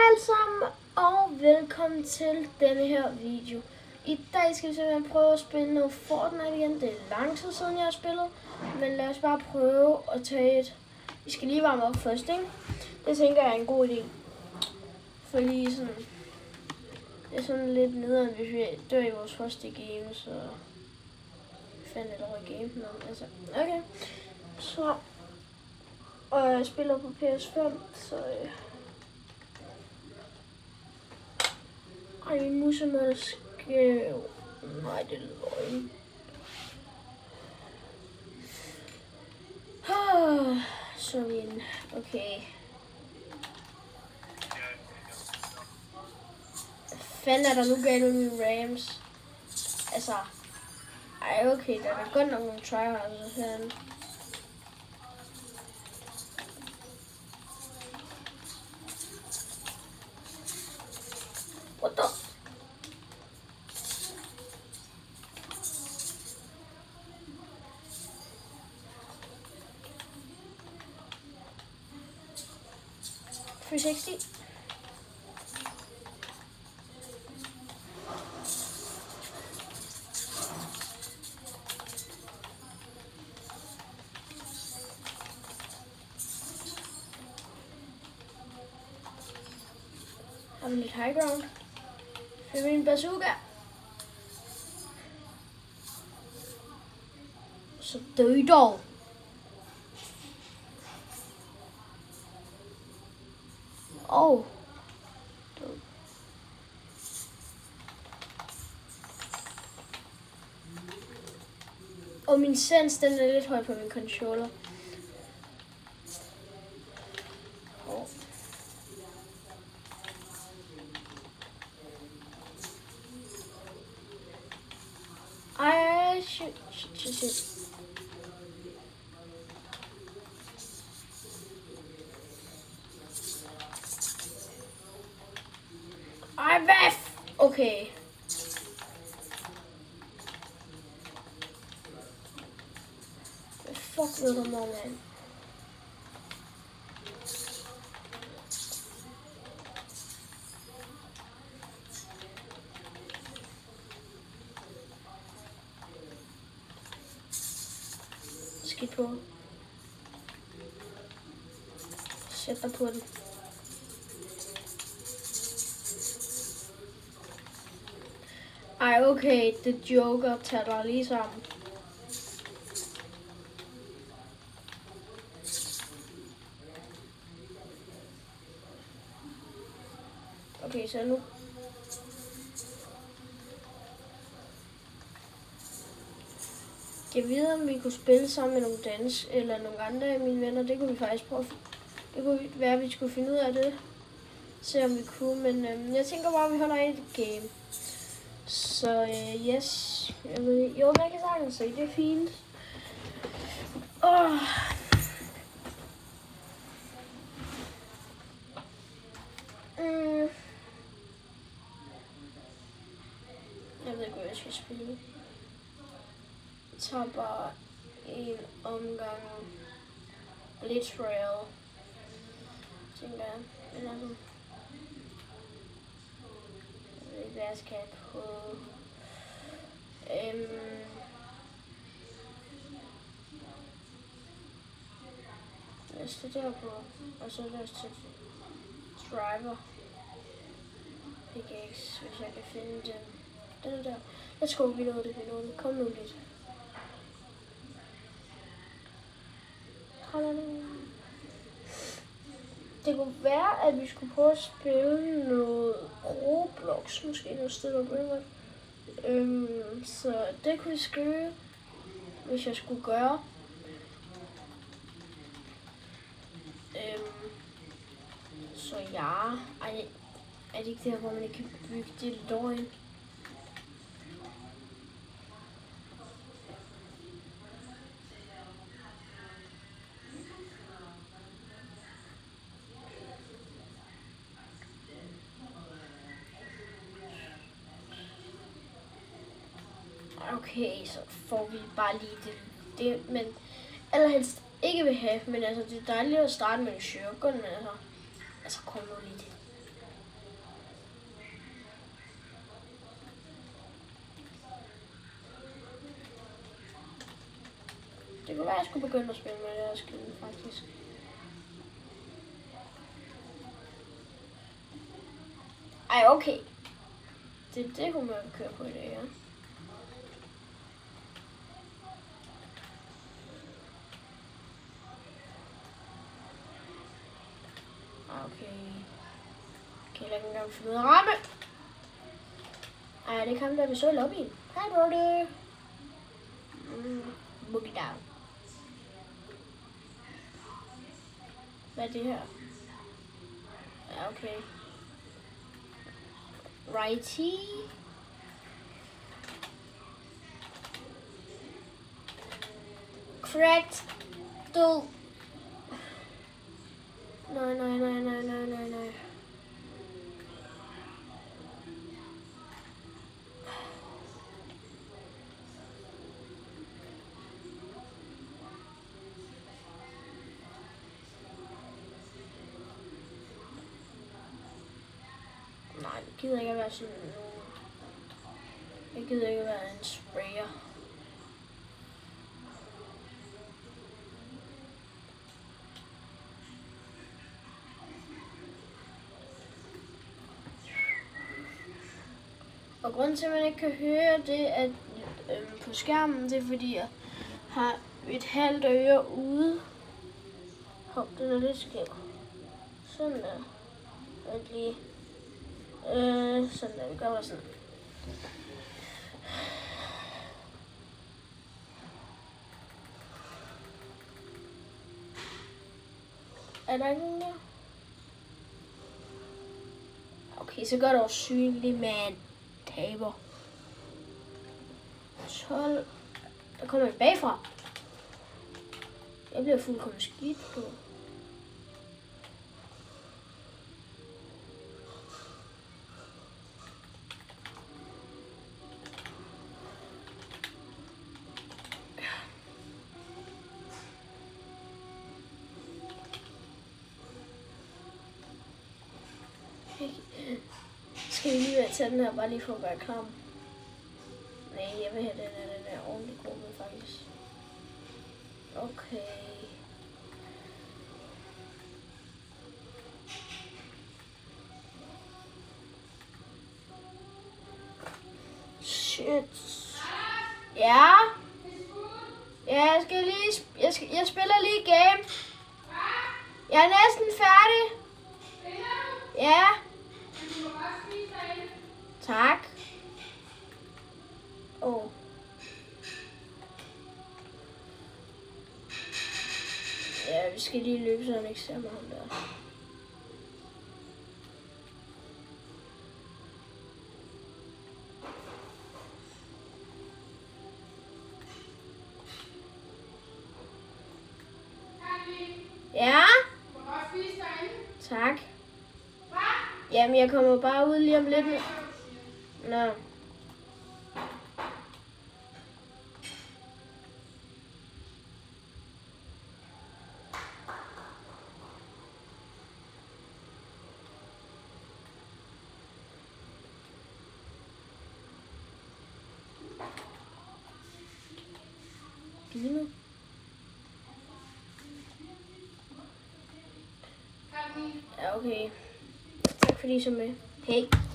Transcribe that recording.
alle sammen, og velkommen til denne her video. I dag skal vi simpelthen prøve at spille noget Fortnite igen. Det er lang tid siden jeg har spillet, men lad os bare prøve at tage et... Vi skal lige varme op først, ikke? Det tænker jeg er en god idé. Fordi sådan... Det er sådan lidt nederen, hvis vi dør i vores første game, så... Fandt et over game, men altså... Okay. Så... Og jeg spiller på PS5, så... Ej, min musemål er skæv. Nej, det er løgn. Sådan, okay. Hvad fanden er der nu galt med mine Rams? Altså, ej okay, der er godt nok nogle tryhards herinde. What the? $360. Har vi lidt high ground? Find min bazooka. Så dø dog. Oh. Og min sens, den er lidt høj på min controller. Ej, shit. Ej, hvad? Okay. Hvad fuck ved du mig, mand? Skidt på. Sæt dig på den. Ej, okay, det Joker tager dig lige sammen. Okay, så nu. Jeg ved, om vi kunne spille sammen med nogle dansk eller nogle andre af mine venner. Det kunne vi faktisk prøve. Det kunne være, at vi skulle finde ud af det. Se om vi kunne, men jeg tænker bare, at vi holder et game. Så yes, jeg kan sagtens se, det er fint. Jeg ved ikke, hvad jeg skal spille. Jeg tager bare en omgang Blitz Royale, tænker jeg. Men altså, jeg ved ikke, hvad jeg skal på. Jeg studerer på, og så er det til driver pickaxe, hvis jeg kan finde den. Den der. Let's go, vi nåede det. Kom nu lidt. Det kunne være, at vi skulle prøve at spille noget Roblox, måske noget sted på Greenwood. Så det kunne vi skrive, hvis jeg skulle gøre. Så ja, er det ikke der, hvor man ikke kan bygge det løgn? Okay, så får vi bare lige det men allerhelst ikke vil have, men altså det er dejligt at starte med en shotgun, men altså kom nu lige det. Det kunne være, at jeg skulle begynde at spille med det her skin, faktisk. Ej, okay. Det er det humør, vi kører på i dag, ja. Okay. Kan jeg ikke engang finde ud af ramme? Ej, det er ham, der vi så i lobbyen. Hej, Brody. Boogie down. Hvad er det her? Ja, okay. Righty. Cracked. Død. Nej. Nej, jeg gider ikke at være sådan nogen. Jeg gider ikke at være en sprayer. Og grunden til, at man ikke kan høre det at, på skærmen, det er fordi, jeg har et halvt øre ude. Hov, den er lidt skæv. Sådan der. Vent lige. Sådan der, vi gør bare sådan. Er der ikke nogen der? Okay, så gør det også synligt, man. Taber. 12. Der kommer en bagfra. Jeg bliver fuldkommen skidt på. Skal vi lige være til den her, bare lige for at være klam? Nej, jeg vil have den er ordentlig god med, faktisk. Okay. Shit. Ja? Ja, jeg spiller lige game. Jeg er næsten færdig. Ja. Tak. Ja, vi skal lige løbe, så han ikke ser mig ham der. Ja? Tak. Jamen, jeg kommer bare ud lige om lidt. Nå. Ja, okay. Tak fordi I så med. Hej.